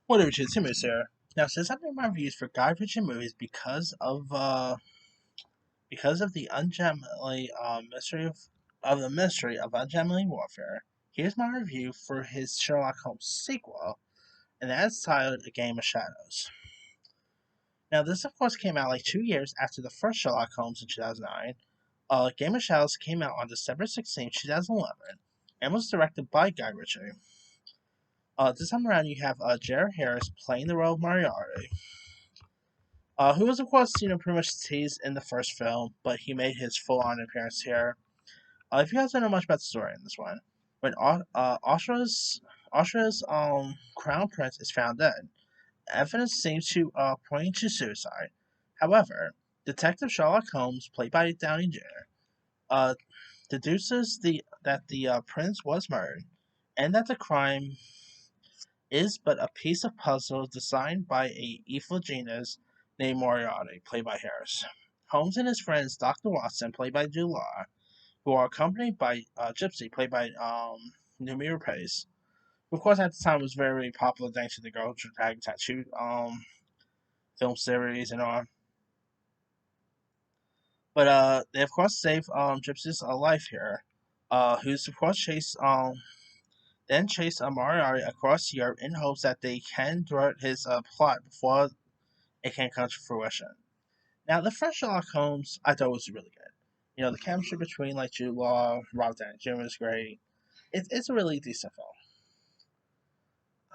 What are two movies here? Now, since I'm doing my reviews for Guy Ritchie movies because of the ungemly mystery of ungemly warfare, here's my review for his Sherlock Holmes sequel, and that's titled A Game of Shadows. Now, this of course came out like 2 years after the first Sherlock Holmes in 2009. Game of Shadows came out on December 16, 2011, and was directed by Guy Ritchie. This time around, you have Jared Harris playing the role of Moriarty, who was, of course, pretty much teased in the first film, but he made his full-on appearance here. If you guys don't know much about the story in this one, when Austria's crown prince is found dead, evidence seems to point to suicide. However, Detective Sherlock Holmes, played by Downey Jr., uh, deduces that the prince was murdered, and that the crime is but a piece of puzzle designed by a evil genius named Moriarty, played by Harris. Holmes and his friends, Dr. Watson, played by Jude Law, who are accompanied by Gypsy, played by Numira Pace, who, of course, at the time was very popular thanks to the Girl with Dragon Tattoo film series and all. But they, of course, save Gypsy's life here, who's, of course, chase Moriarty across Europe in hopes that they can thwart his plot before it can come to fruition. Now, the first Sherlock Holmes I thought was really good. The chemistry between like Jude Law, Robert Downey Jr. is great. It's a really decent film.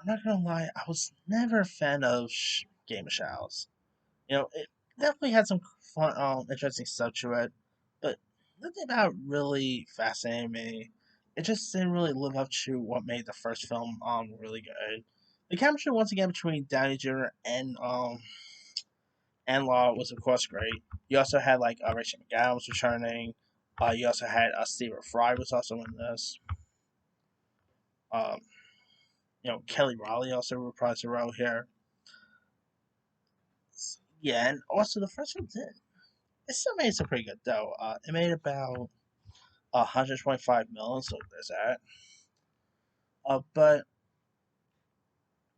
I'm not gonna lie, I was never a fan of Game of Shadows. It definitely had some fun, interesting stuff to it, but nothing about it really fascinated me. It just didn't really live up to what made the first film really good. The chemistry once again between Downey Jr. and Law was of course great. You also had like Rachel McAdams returning. You also had Stephen Fry was also in this. Um, Kelly Riley also reprised a role here. Yeah, and also the first one did. It still made some pretty good though. It made about 125 million, so there's that. But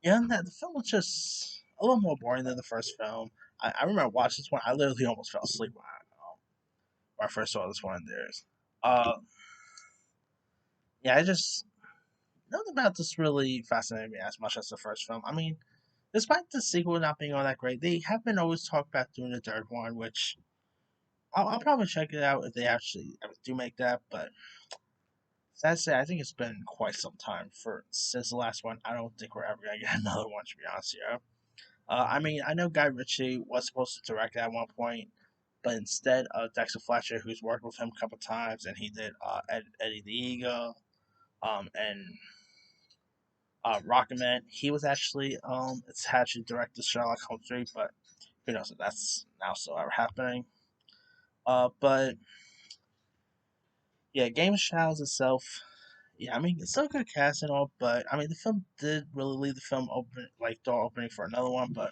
yeah, the film was just a little more boring than the first film. I remember watching this one. I literally almost fell asleep when I first saw this one in theaters. Uh, yeah, I just nothing about this really fascinated me as much as the first film. I mean, despite the sequel not being all that great, they have been always talked about doing a third one, which I'll probably check it out if they actually ever do make that. But sad to say, I think it's been quite some time since the last one. I don't think we're ever gonna get another one, to be honest here. I mean, I know Guy Ritchie was supposed to direct it at one point, but instead, Dexter Fletcher, who's worked with him a couple times, and he did Eddie the Eagle, and Rocketman. He was actually attached to direct the Sherlock Holmes 3, but who knows if that's now still ever happening. But yeah, Game of Shadows itself, yeah, I mean, it's still a good cast and all, but I mean, the film did really leave the film open, like door opening for another one. But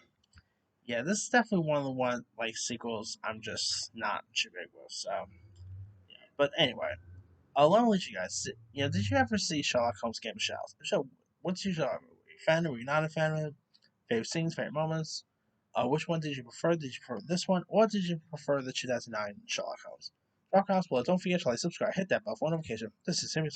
yeah, this is definitely one of the like sequels I'm just not too big with. So yeah, but anyway, let me let you guys. Did you ever see Sherlock Holmes Game of Shadows? So, what's your genre? Were you a fan? Were you not a fan of it? Favorite scenes, favorite moments? Which one did you prefer? Did you prefer this one, or did you prefer the 2009 Sherlock Holmes? Rock House, well, don't forget to like, subscribe, hit that bell for notification. This is Sammy.